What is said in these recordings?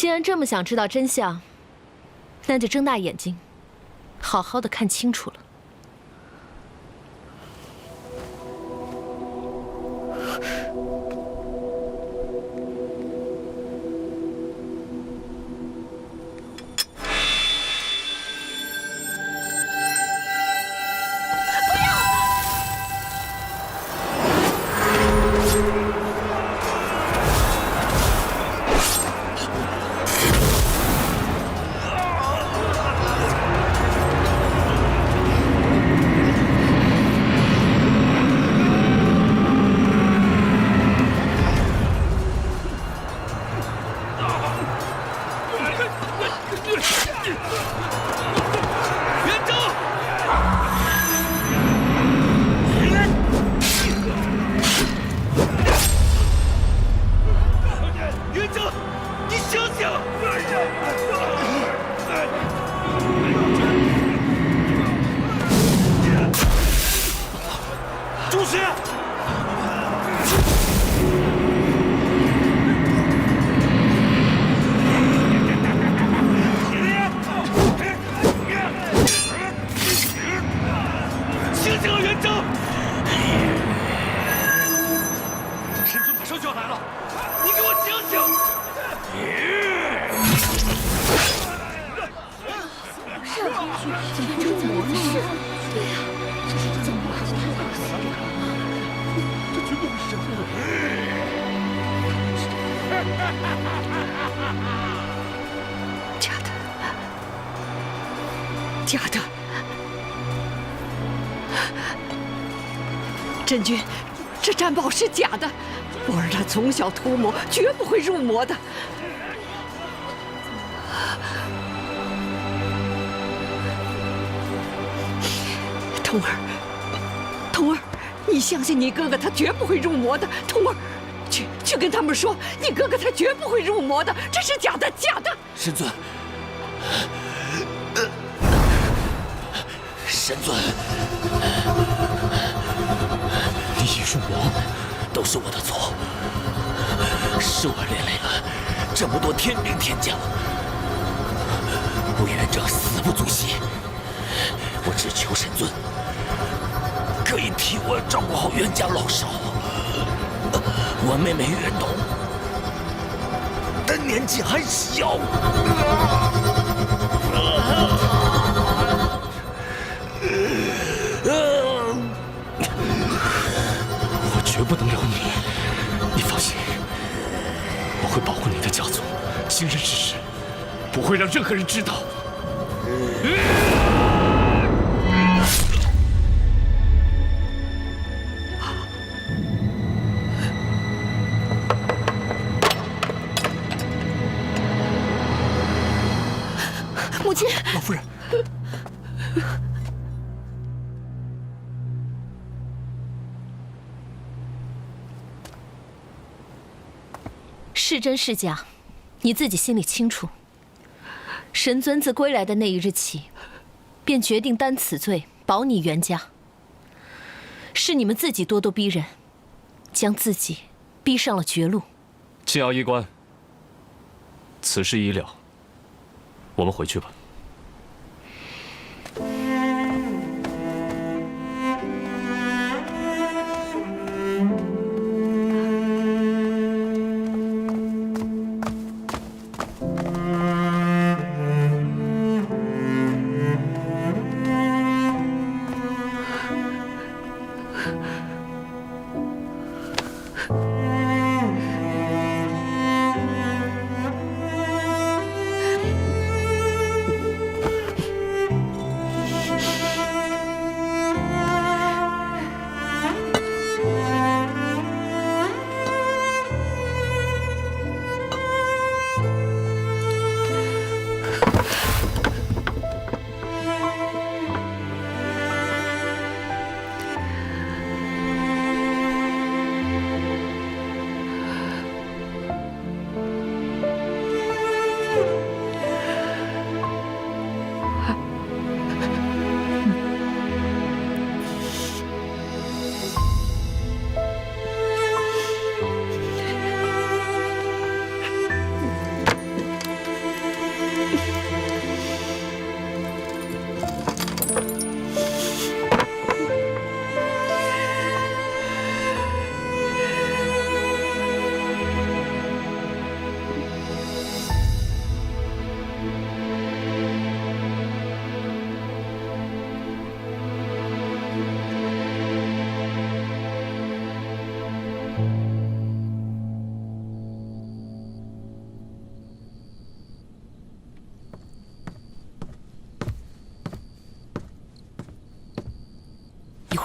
既然这么想知道真相，那就睁大眼睛，好好的看清楚了。假的，真君，这占宝是假的。我儿他从小涂魔，绝不会入魔的。童儿，童儿，你相信你哥哥，他绝不会入魔的。童儿，去跟他们说，你哥哥他绝不会入魔的，这是假的，假的。神尊。神尊，你入魔都是我的错，是我连累了这么多天兵天将。我元正死不足惜，我只求神尊可以替我照顾好袁家老少。我妹妹袁董，她年纪还小。我绝不能留你，你放心，我会保护你的家族，行人之事不会让任何人知道。母亲，老夫人。是真是假，你自己心里清楚。神尊自归来的那一日起，便决定担此罪，保你袁家。是你们自己咄咄逼人，将自己逼上了绝路。青瑶医官，此事已了，我们回去吧。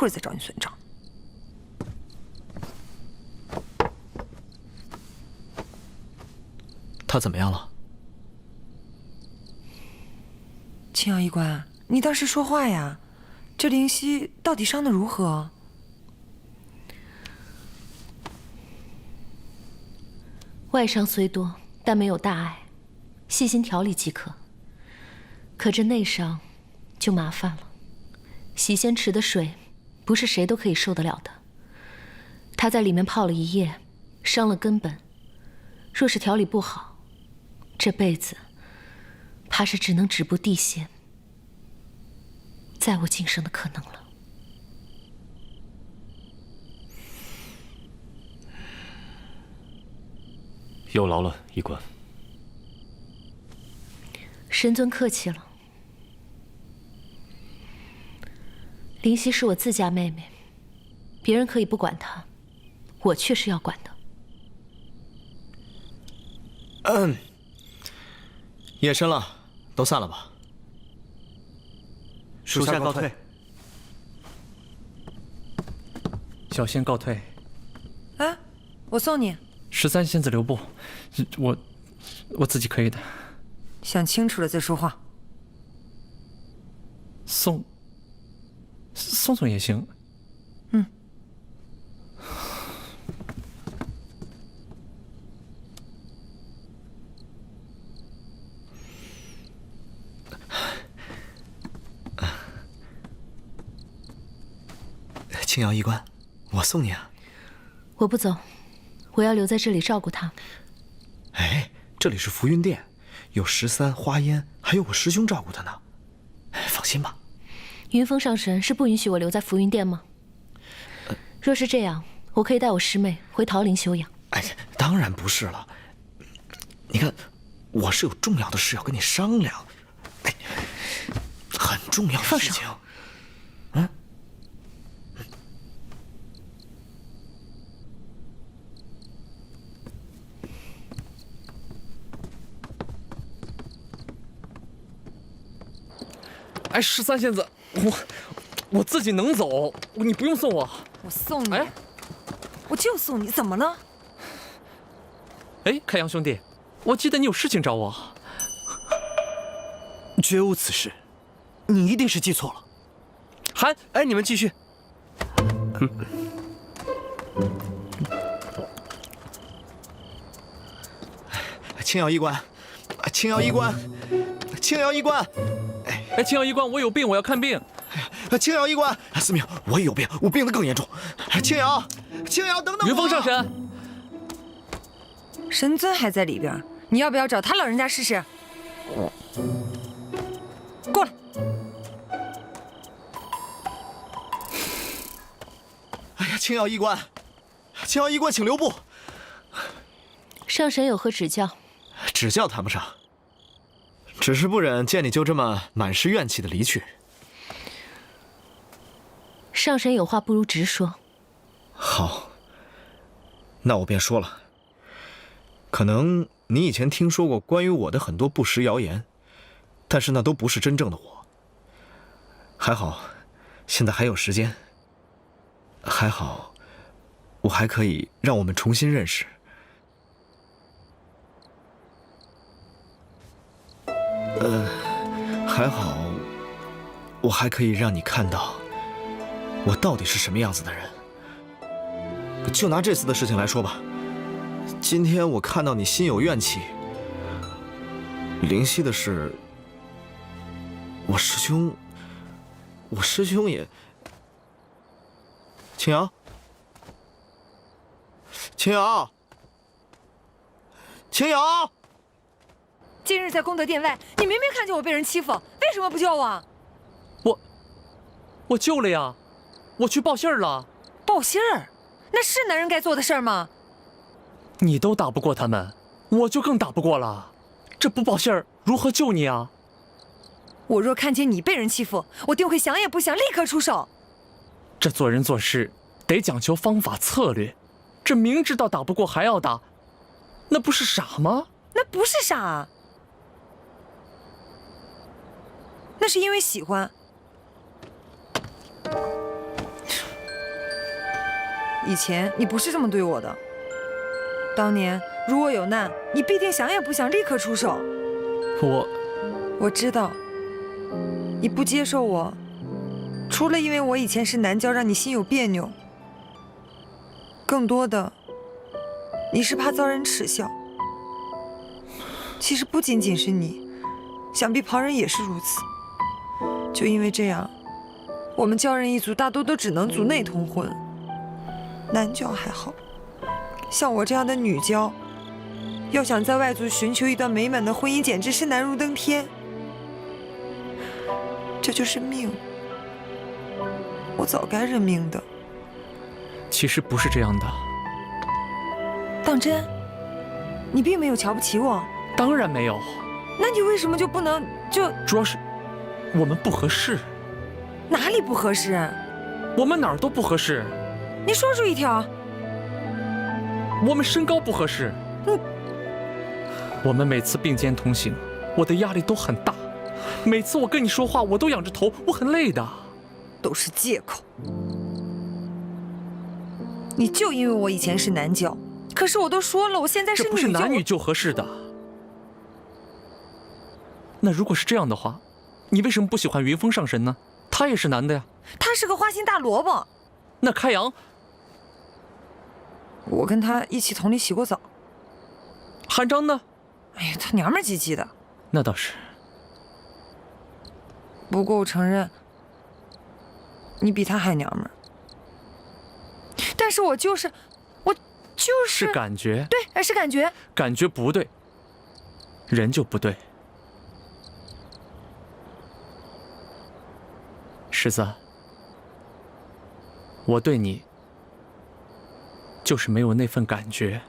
会儿再找你算账。他怎么样了？青瑶医官，你倒是说话呀！这灵犀到底伤得如何？外伤虽多，但没有大碍，细心调理即可。可这内伤就麻烦了。洗仙池的水不是谁都可以受得了的。他在里面泡了一夜，伤了根本。若是调理不好，这辈子怕是只能止步地仙，再无晋升的可能了。有劳了，医官。神尊客气了。灵犀是我自家妹妹，别人可以不管她，我却是要管的。夜深了，都散了吧。属下告退。小仙告退。啊，我送你。13仙子留步，我自己可以的。想清楚了再说话。送也行。嗯。青瑶医官，我送你啊。我不走，我要留在这里照顾他。哎，这里是浮云殿，有13花烟，还有我师兄照顾他呢。放心吧。云峰上神是不允许我留在浮云殿吗？若是这样，我可以带我师妹回桃林休养。哎，当然不是了。你看，我是有重要的事要跟你商量，哎，很重要的事情。嗯。哎，13仙子，我自己能走，你不用送我。我送你。哎，我就送你，怎么了？哎，开阳兄弟，我记得你有事情找我。绝无此事，你一定是记错了。韩，哎，你们继续。青瑶医官，青瑶医官，青瑶医官。哎，青瑶医官，我有病，我要看病。青瑶医官，司命，我也有病，我病得更严重。青瑶，等等我。云峰上神。神尊还在里边，你要不要找他老人家试试？过来。哎呀，青瑶医官，请留步。上神有何指教？指教谈不上，只是不忍见你就这么满是怨气的离去。上神有话不如直说。好，那我便说了。可能你以前听说过关于我的很多不实谣言，但是那都不是真正的我。还好，现在还有时间。还好，我还可以让我们重新认识。还好，我还可以让你看到我到底是什么样子的人。就拿这次的事情来说吧，今天我看到你心有怨气，灵犀的事，我师兄也。青瑶，今日在功德殿外，你明明看见我被人欺负，为什么不救我？我救了呀，我去报信儿了。报信儿？那是男人该做的事儿吗？你都打不过他们，我就更打不过了。这不报信儿如何救你啊？我若看见你被人欺负，我定会想也不想，立刻出手。这做人做事得讲求方法策略，这明知道打不过还要打，那不是傻吗？那不是傻，那是因为喜欢。以前你不是这么对我的。当年如我有难，你必定想也不想立刻出手。我知道，你不接受我，除了因为我以前是男教让你心有别扭，更多的你是怕遭人耻笑。其实不仅仅是你，想必旁人也是如此。就因为这样，我们教人一族大多都只能族内通婚，男教还好，像我这样的女教，要想在外族寻求一段美满的婚姻，简直是难如登天。这就是命，我早该认命的。其实不是这样的。当真？你并没有瞧不起我？当然没有。那你为什么就不能就？主要是我们不合适。哪里不合适？我们哪儿都不合适。你说出一条。我们身高不合适。我们每次并肩同行，我的压力都很大。每次我跟你说话，我都仰着头，我很累的。都是借口。你就因为我以前是男教，可是我都说了，我现在是女教。这不是男女就合适的。那如果是这样的话，你为什么不喜欢云峰上神呢？他也是男的呀。他是个花心大萝卜。那开阳，我跟他一起桶里洗过澡。韩章呢？哎呀，他娘们唧唧的。那倒是。不过我承认，你比他还娘们儿。但是我就是是感觉。对，是感觉。感觉不对，人就不对。石子，我对你就是没有那份感觉。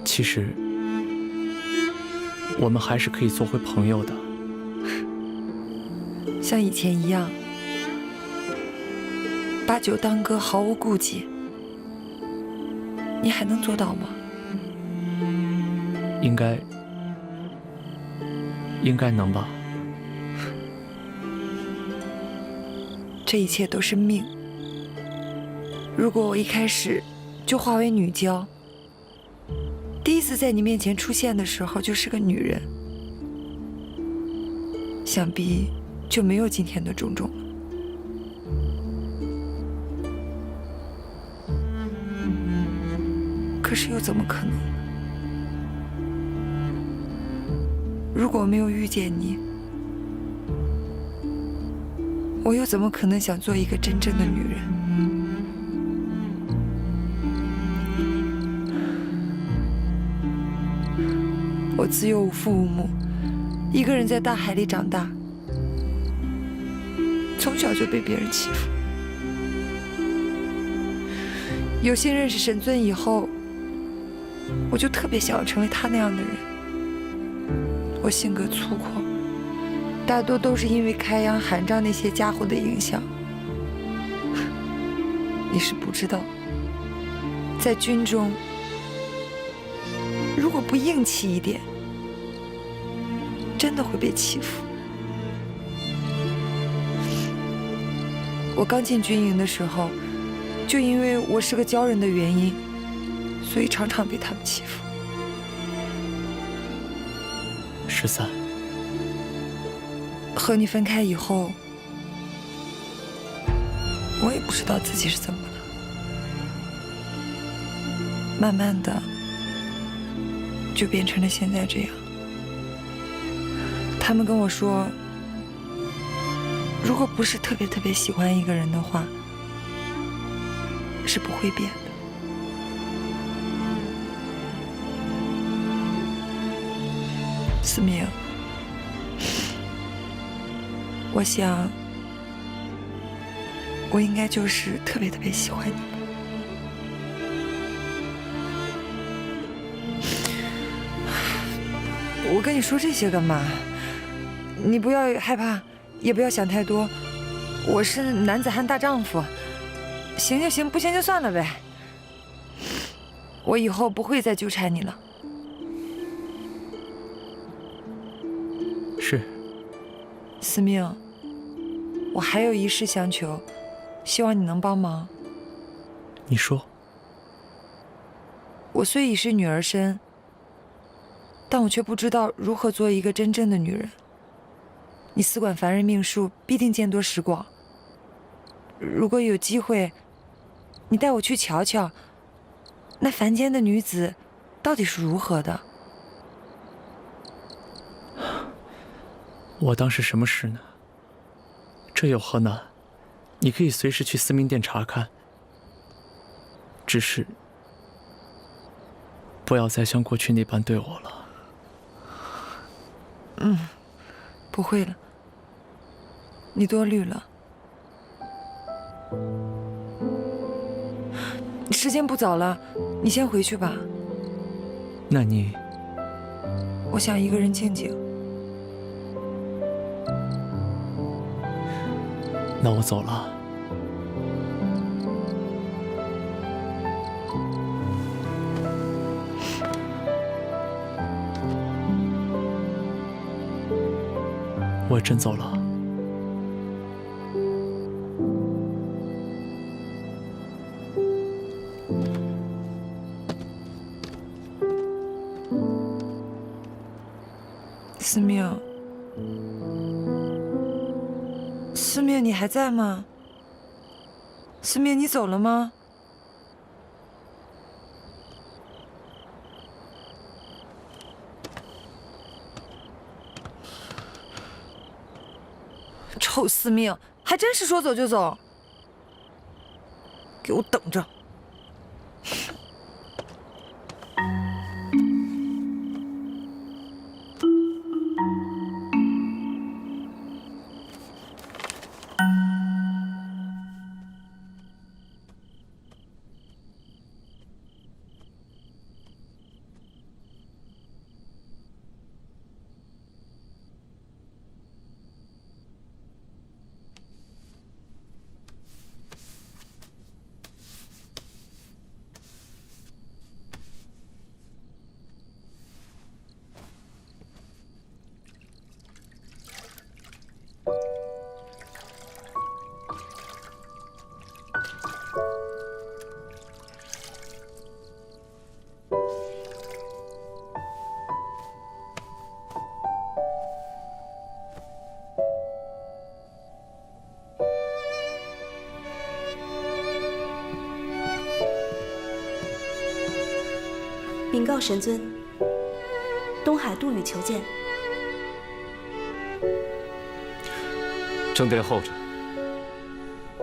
其实，我们还是可以做回朋友的，像以前一样，把酒当歌，毫无顾忌。你还能做到吗？应该能吧。这一切都是命。如果我一开始就化为女娇，第一次在你面前出现的时候就是个女人，想必就没有今天的种种了。可是又怎么可能？如果没有遇见你，我又怎么可能想做一个真正的女人？我自幼无父无母，一个人在大海里长大，从小就被别人欺负。有幸认识神尊以后，我就特别想要成为他那样的人。我性格粗犷，大多都是因为开阳、韩章那些家伙的影响。你是不知道，在军中，如果不硬气一点，真的会被欺负。我刚进军营的时候，就因为我是个鲛人的原因，所以常常被他们欺负。13，和你分开以后，我也不知道自己是怎么了，慢慢的就变成了现在这样。他们跟我说，如果不是特别喜欢一个人的话，是不会变的。思明，我想，我应该就是特别喜欢你。我跟你说这些干嘛？你不要害怕，也不要想太多。我是男子汉大丈夫，行就行，不行就算了呗。我以后不会再纠缠你了。是。司命，我还有一事相求，希望你能帮忙。你说。我虽已是女儿身，但我却不知道如何做一个真正的女人。你司管凡人命数，必定见多识广。如果有机会，你带我去瞧瞧，那凡间的女子到底是如何的。我当是什么事呢？这有何难？你可以随时去司命殿查看。只是不要再像过去那般对我了。不会了，你多虑了。时间不早了，你先回去吧。那你……我想一个人静静。那我走了。我真走了。司命，司命，你还在吗？司命，你走了吗？臭司命，还真是说走就走，给我等着！禀告神尊，东海杜宇求见。正殿候着。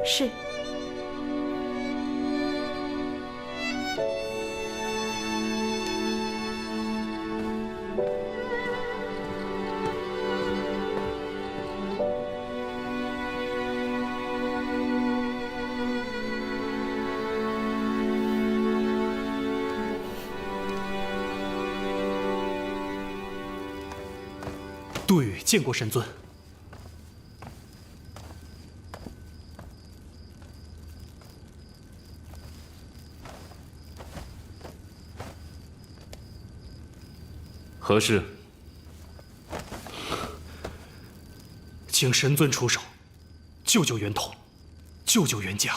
是。杜宇见过神尊。何事？请神尊出手，救救袁统，救救袁家。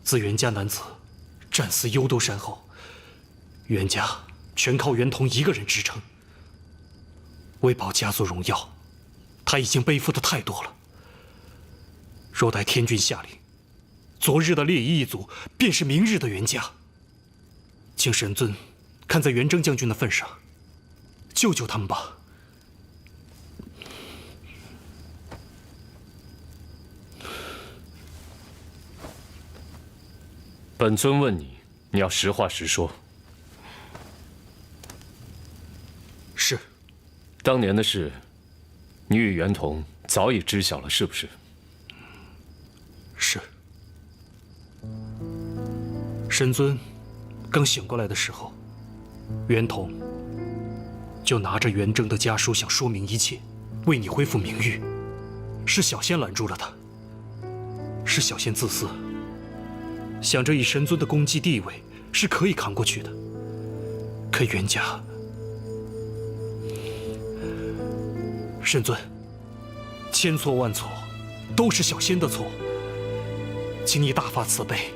自袁家男子战死幽都山后，袁家全靠袁统一个人支撑。为保家族荣耀，他已经背负的太多了。若待天君下令，昨日的烈夷一族便是明日的袁家。请神尊看在袁征将军的份上，救救他们吧。本尊问你，你要实话实说。是。当年的事，你与袁统早已知晓了，是不是？是。神尊刚醒过来的时候，袁统就拿着袁征的家书，想说明一切，为你恢复名誉。是小仙拦住了他，是小仙自私，想着以神尊的功绩地位是可以扛过去的。可袁家，神尊，千错万错，都是小仙的错，请你大发慈悲，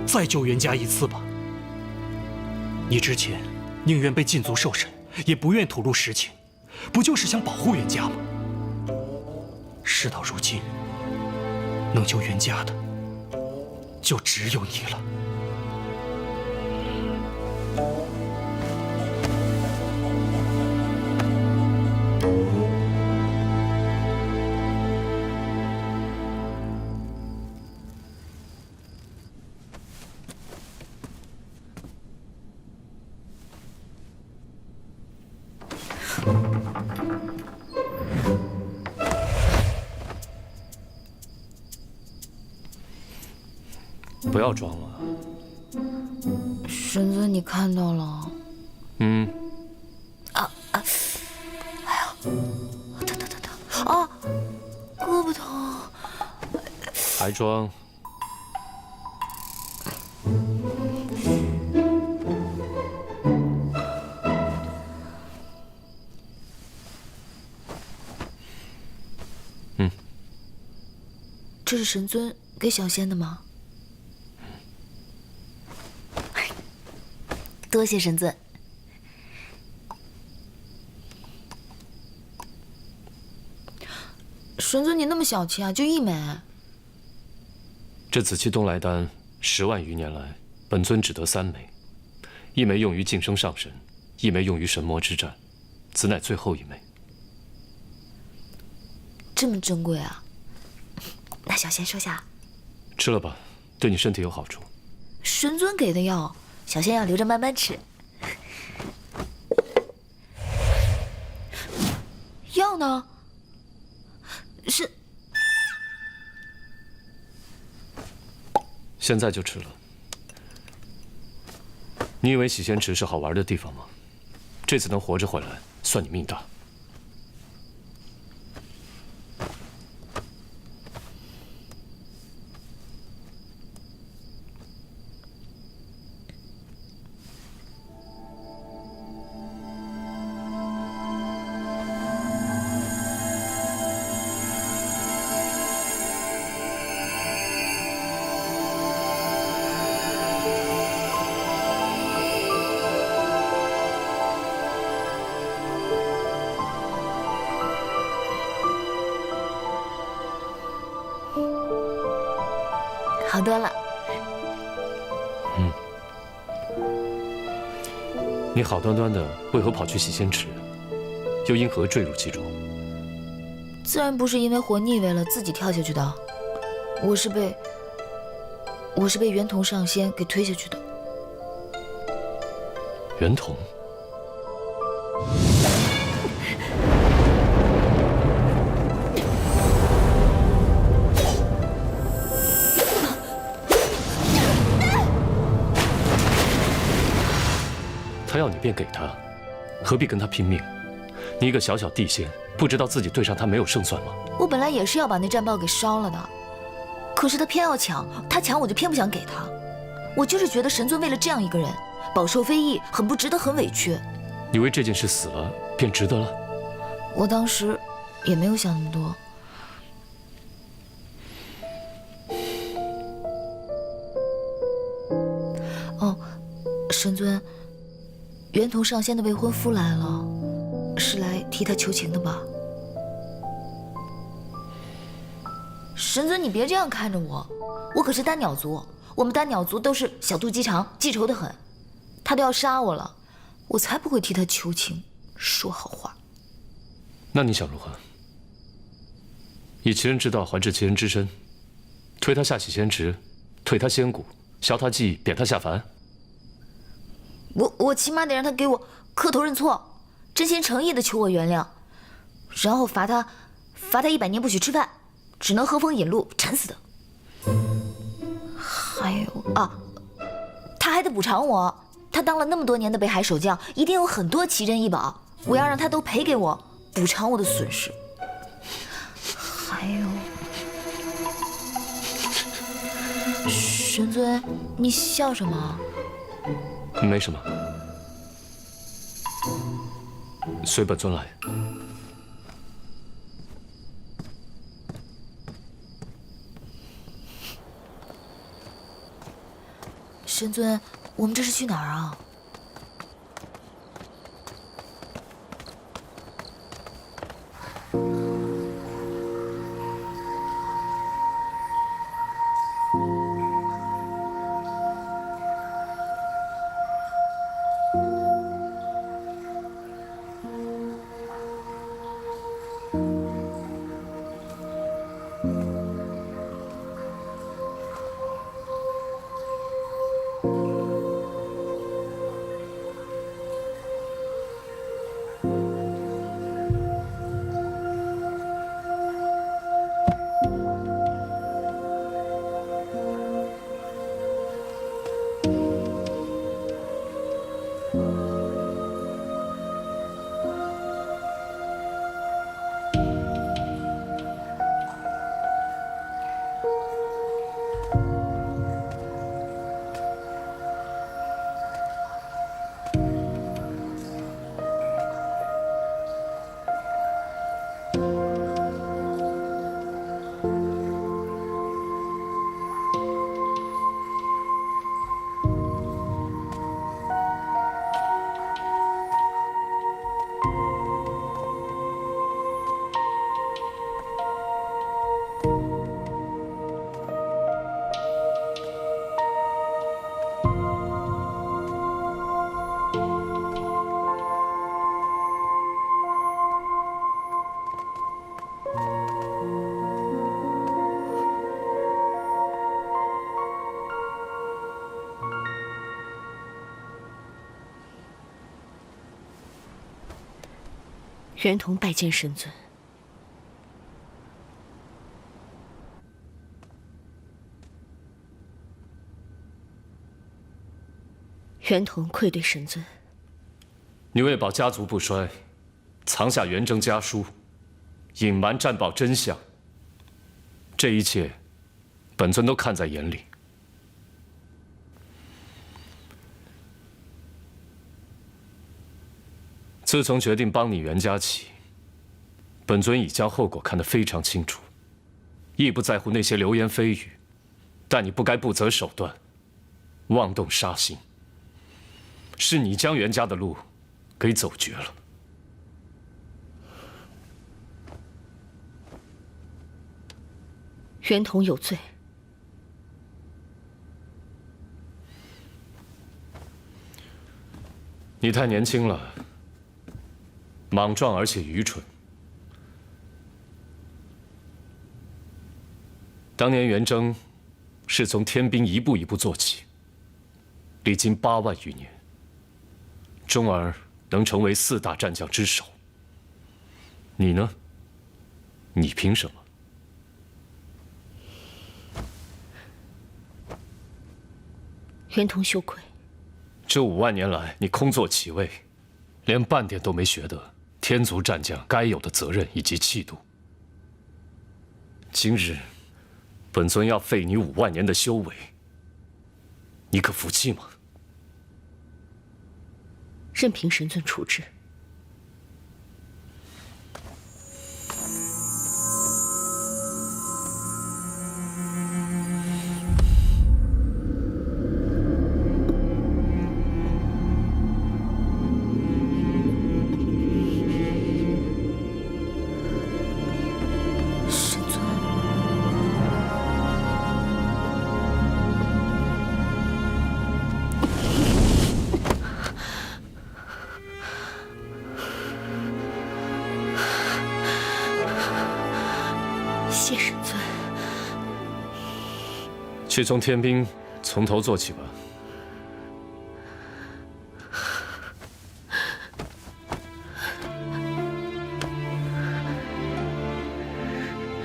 再救袁家一次吧。你之前宁愿被禁足受审，也不愿吐露实情，不就是想保护袁家吗？事到如今，能救袁家的，就只有你了。不要装了。神尊，你看到了？嗯。哎呀，疼！啊，胳膊疼。还装？这是神尊给小仙的吗？多谢神尊。神尊，你那么小气啊，就1枚。这紫气东来丹10万余年来，本尊只得3枚，1枚用于晋升上神，1枚用于神魔之战，此乃最后1枚。这么珍贵啊！那小仙收下。吃了吧，对你身体有好处。神尊给的药，小仙要留着慢慢吃。药呢？是。现在就吃了。你以为洗仙池是好玩的地方吗？这次能活着回来，算你命大。好多了。你好端端的为何跑去洗仙池，又因何坠入其中？自然不是因为活腻味了自己跳下去的，我是被袁同上仙给推下去的。袁同。他要你便给他，何必跟他拼命？你一个小小地仙，不知道自己对上他没有胜算吗？我本来也是要把那战报给烧了的，可是他偏要抢，他抢我就偏不想给他。我就是觉得神尊为了这样一个人，饱受非议，很不值得，很委屈。你为这件事死了，便值得了？我当时也没有想那么多。哦，神尊。袁同上仙的未婚夫来了，是来替他求情的吧？神尊，你别这样看着我，我可是丹鸟族，我们丹鸟族都是小肚鸡肠，记仇的很。他都要杀我了，我才不会替他求情，说好话。那你想如何？以其人之道还治其人之身，推他下洗仙池，退他仙骨，削他记忆，贬他下凡。我起码得让他给我磕头认错，真心诚意的求我原谅，然后罚他100年不许吃饭，只能喝风饮露，馋死的。还有啊，他还得补偿我，他当了那么多年的北海守将，一定有很多奇珍异宝，我要让他都赔给我，补偿我的损失。还有，神尊，你笑什么？没什么，随本尊来。神尊，我们这是去哪儿啊？袁同拜见神尊。袁同愧对神尊。你为保家族不衰，藏下元征家书，隐瞒战报真相，这一切，本尊都看在眼里。自从决定帮你袁家起，本尊已将后果看得非常清楚，亦不在乎那些流言蜚语，但你不该不择手段，妄动杀心。是你将袁家的路给走绝了。袁同有罪。你太年轻了，莽撞而且愚蠢。当年元征是从天兵一步一步做起，历经8万余年，终而能成为4大战将之首。你呢？你凭什么？袁同羞愧。这5万年来，你空坐其位，连半点都没学得天族战将该有的责任以及气度。今日，本尊要废你5万年的修为，你可服气吗？任凭神尊处置。谢神尊。去从天兵从头做起吧。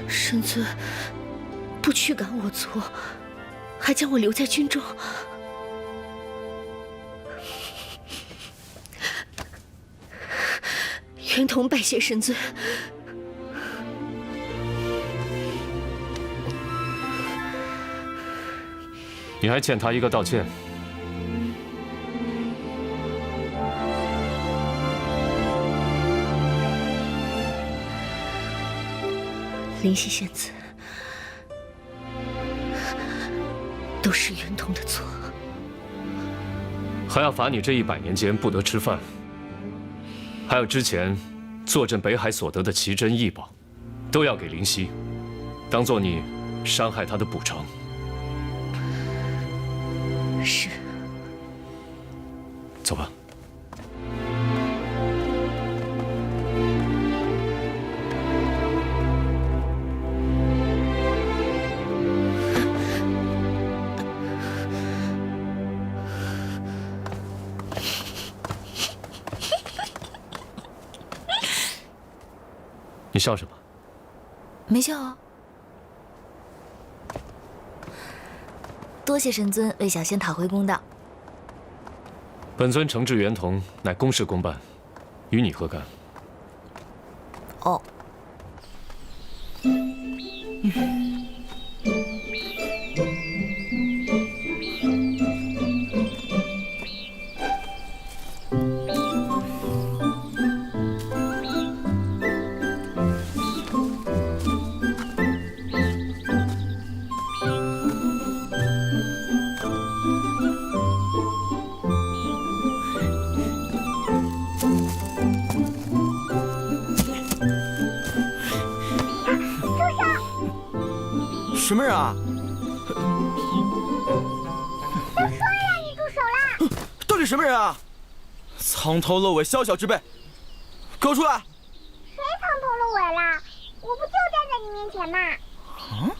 神尊不驱赶我族，还将我留在军中。袁同拜谢神尊。你还欠他一个道歉。灵犀仙子，都是袁童的错。还要罚你这100年间不得吃饭，还有之前坐镇北海所得的奇珍异宝，都要给灵犀，当做你伤害他的补偿。是。走吧。你笑什么？没笑啊。多谢神尊为小仙讨回公道。本尊惩治袁童，乃公事公办，与你何干？哦。什么人啊？都说让你住手啦！到底什么人啊？藏头露尾，宵小之辈，给我出来！谁藏头露尾啦？我不就站在你面前吗？啊？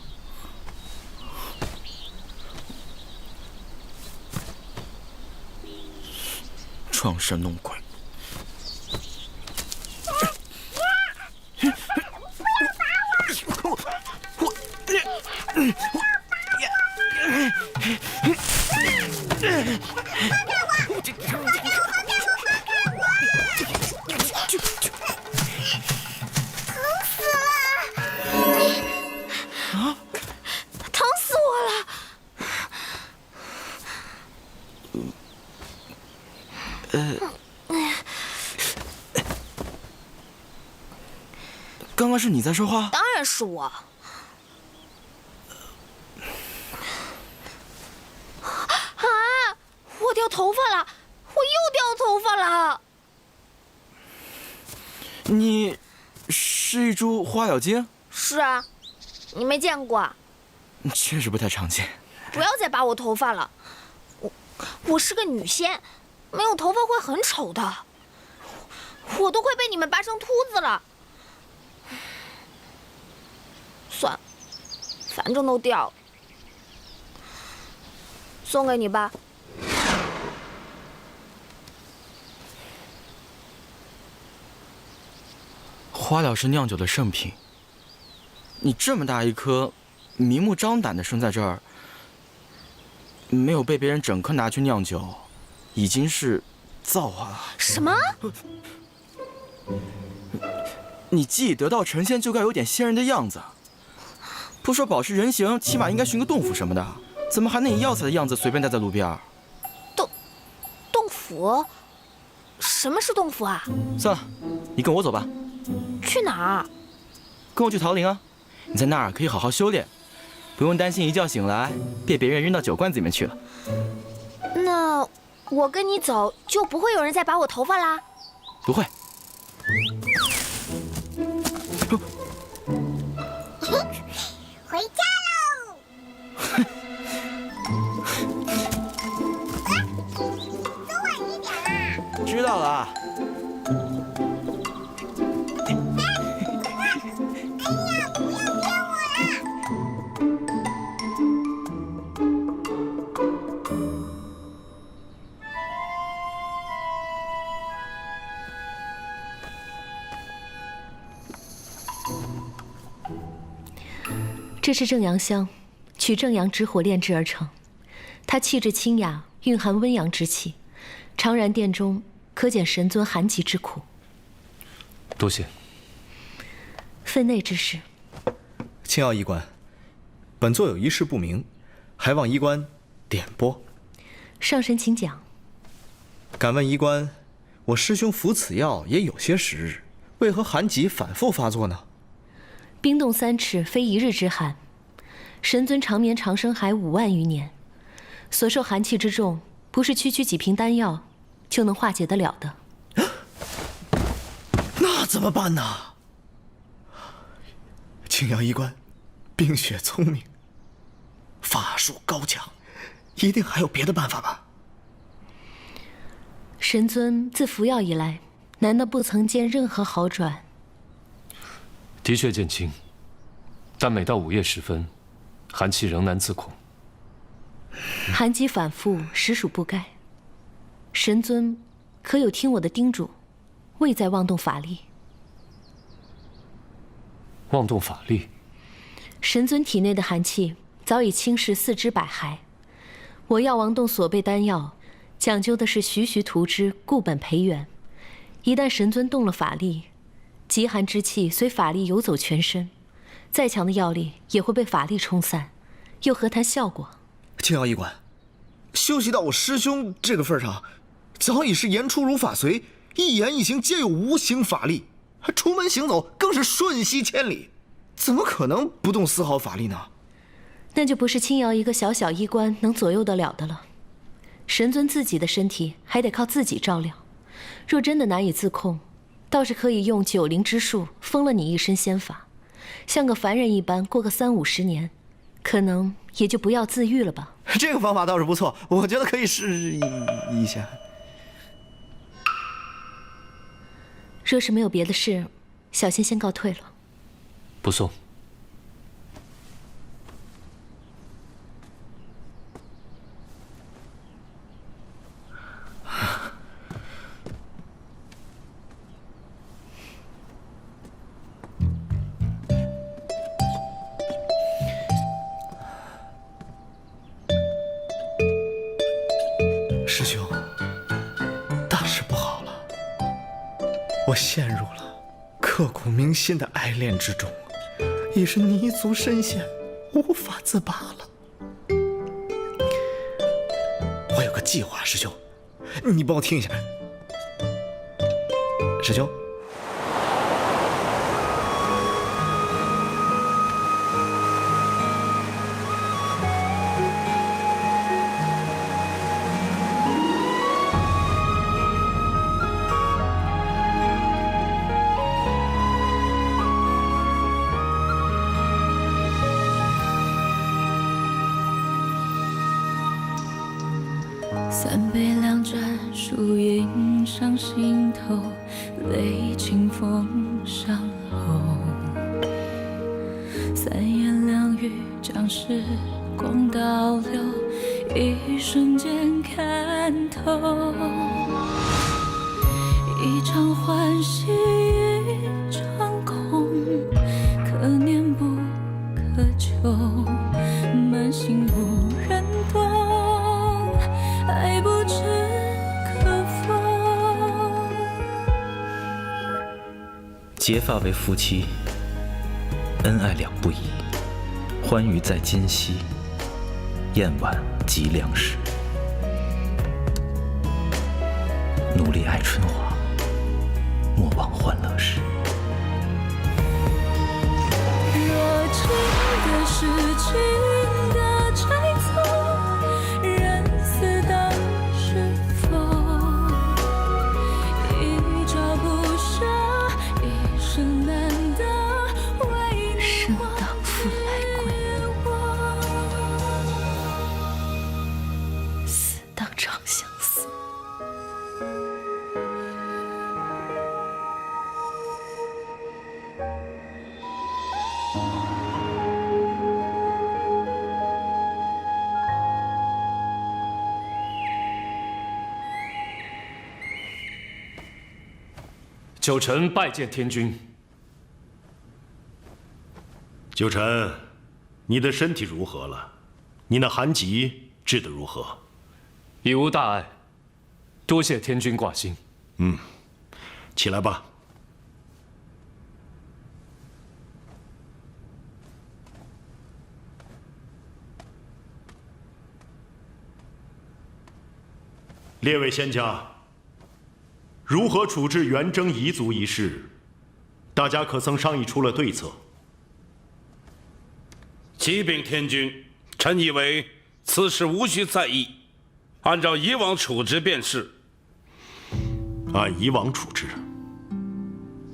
装神弄鬼！疼死我了！刚刚是你在说话？当然是我。我掉头发了！我又掉头发了！你是一株花咬精？是啊，你没见过？确实不太常见。不要再拔我头发了，我是个女仙，没有头发会很丑的。我都快被你们拔成秃子了。算了，反正都掉了，送给你吧。花鸟是酿酒的圣品，你这么大一颗，明目张胆的生在这儿，没有被别人整颗拿去酿酒，已经是造化了。什么？你既已得道成仙，就该有点仙人的样子。不说保持人形，起码应该寻个洞府什么的。怎么还能以药材的样子随便待在路边？洞府？什么是洞府啊？算了，你跟我走吧。去哪儿？跟我去桃林啊！你在那儿可以好好修炼，不用担心一觉醒来被别人扔到酒罐子里面去了。那我跟你走，就不会有人再拔我头发啦？不会。回家喽！走晚一点啦。知道了啊。这是正阳香，取正阳之火炼制而成。它气质清雅，蕴含温阳之气，常燃殿中，可减神尊寒疾之苦。多谢。分内之事，青傲医官，本座有一事不明，还望医官点拨。上神请讲。敢问医官，我师兄服此药也有些时日，为何寒疾反复发作呢？冰冻3尺，非一日之寒。神尊长眠长生还5万余年，所受寒气之重，不是区区几瓶丹药就能化解得了的。那怎么办呢？青瑶医官，冰雪聪明，法术高强，一定还有别的办法吧？神尊自服药以来，难道不曾见任何好转？的确见轻，但每到午夜时分，寒气仍难自控。寒疾反复，实属不该。神尊可有听我的叮嘱，未再妄动法力？妄动法力？神尊体内的寒气早已侵蚀4肢百骸，我药王洞所备丹药，讲究的是徐徐图之，固本培元。一旦神尊动了法力，极寒之气随法力游走全身，再强的药力也会被法力冲散，又何谈效果？青瑶医官，修习到我师兄这个份上，早已是言出如法随，一言一行皆有无形法力，出门行走更是瞬息千里，怎么可能不动丝毫法力呢？那就不是青瑶一个小小医官能左右得了的了。神尊自己的身体还得靠自己照料，若真的难以自控，倒是可以用9灵之术封了你一身仙法，像个凡人一般过个30-50年，可能也就不药自愈了吧。这个方法倒是不错，我觉得可以试一下。若是没有别的事，小仙先告退了。不送。师兄，大事不好了！我陷入了刻骨铭心的爱恋之中，已是泥足深陷，无法自拔了。我有个计划，师兄，你帮我听一下。师兄。三杯两盏，树影上心头，泪清风上后。三言两语将时光倒流，一瞬间看透。一场欢喜一场空，可念不可求，满心无人懂。爱不知可否？结发为夫妻，恩爱两不疑。欢愉在今夕，宴晚即良时。努力爱春华，莫忘欢乐时。若情的是情的猜测。九臣拜见天君。九臣，你的身体如何了？你那寒疾治得如何？已无大碍，多谢天君挂心。起来吧。列位仙家，如何处置元征彝族一事，大家可曾商议出了对策？启禀天君，臣以为此事无需在意，按照以往处置便是。按以往处置，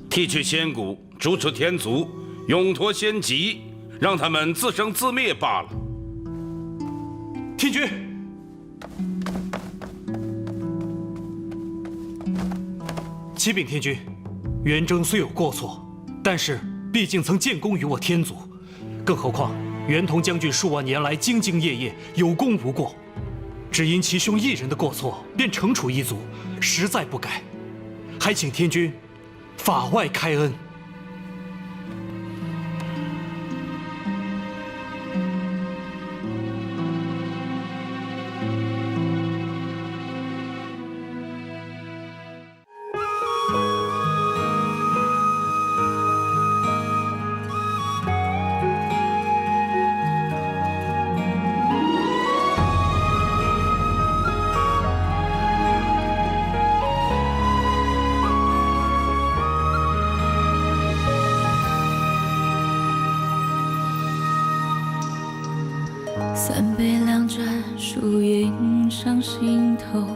剃去仙骨，逐出天族，永脱仙籍，让他们自生自灭罢了。天君，启禀天君，元征虽有过错，但是毕竟曾建功于我天族，更何况袁同将军数万年来兢兢业业，有功无过，只因其兄一人的过错便惩处一族，实在不该，还请天君法外开恩。三杯两盏，树影上心头，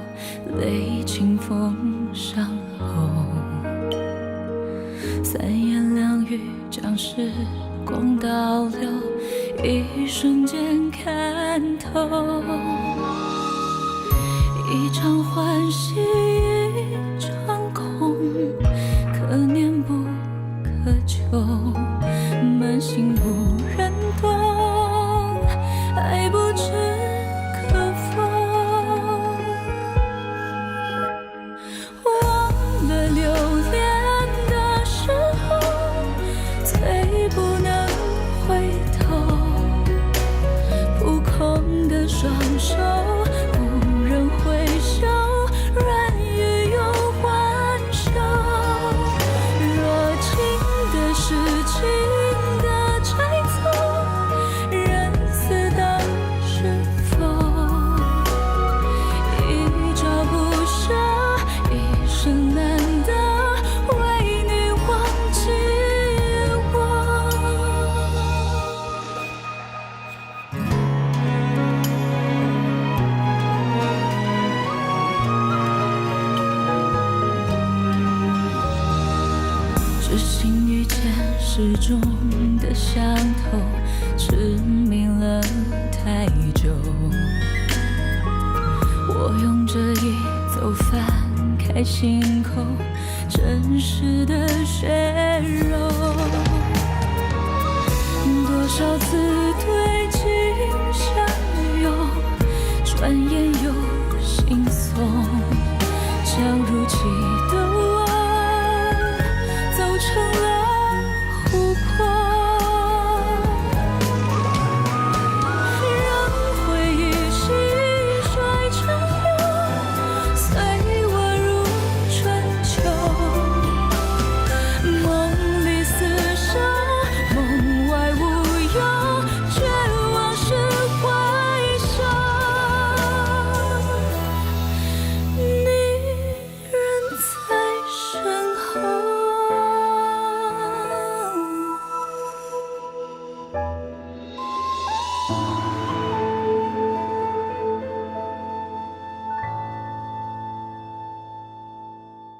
泪清风上后。三言两语将时光倒流，一瞬间看透。一场欢喜一场空，可念不可求，满心无人懂，爱不知可否。忘了留恋的时候，最不能回头。扑空的双手，无人回首，软语又还休。若情的是情的猜测，人死当是否？一朝不舍，一生难得，为你忘记我。知心遇见始终的相投，痴迷了太久。我用这一走翻开心口，真实的血肉，多少次